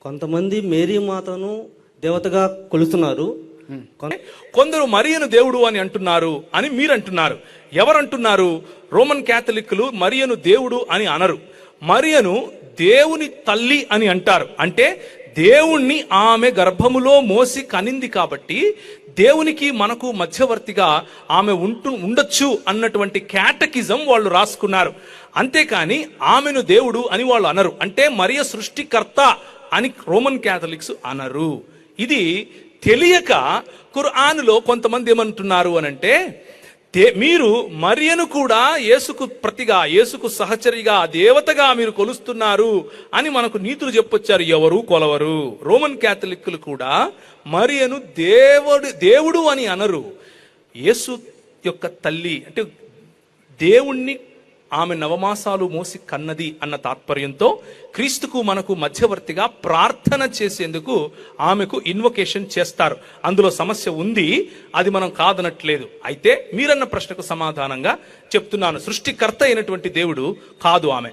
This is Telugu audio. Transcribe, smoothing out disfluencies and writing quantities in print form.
కొంతమంది మేరీ మాతను దేవతగా కొలుస్తున్నారు. కొందరు మరియను దేవుడు అని అంటున్నారు అని మీరు అంటున్నారు. ఎవరంటున్నారు? రోమన్ క్యాథలిక్లు మరియను దేవుడు అని అనరు. మరియను దేవుని తల్లి అని అంటారు. అంటే దేవుణ్ణి ఆమె గర్భములో మోసి కనింది కాబట్టి దేవునికి మనకు మధ్యవర్తిగా ఆమె ఉండొచ్చు అన్నటువంటి క్యాటకిజం వాళ్ళు రాసుకున్నారు. అంతేకాని ఆమెను దేవుడు అని వాళ్ళు అనరు. అంటే మరియ సృష్టికర్త అని రోమన్ క్యాథలిక్స్ అనరు. ఇది తెలియక ఖురానులో కొంతమంది ఏమంటున్నారు అనంటే, మీరు మరియను కూడా యేసుకు ప్రతిగా, యేసుకు సహచరిగా, దేవతగా మీరు కొలుస్తున్నారు అని మనకు నీతులు చెప్పొచ్చారు. ఎవరు కొలవరు. రోమన్ క్యాథలిక్లు కూడా మరియను దేవుడు అని అనరు. యేసు యొక్క తల్లి అంటే దేవుణ్ణి ఆమె నవమాసాలు మోసి కన్నది అన్న తాత్పర్యంతో క్రీస్తుకు మనకు మధ్యవర్తిగా ప్రార్థన చేసేందుకు ఆమెకు ఇన్వొకేషన్ చేస్తారు. అందులో సమస్య ఉంది, అది మనం కాదనట్లేదు. అయితే మీరన్న ప్రశ్నకు సమాధానంగా చెప్తున్నాను, సృష్టికర్త అయినటువంటి దేవుడు కాదు ఆమె.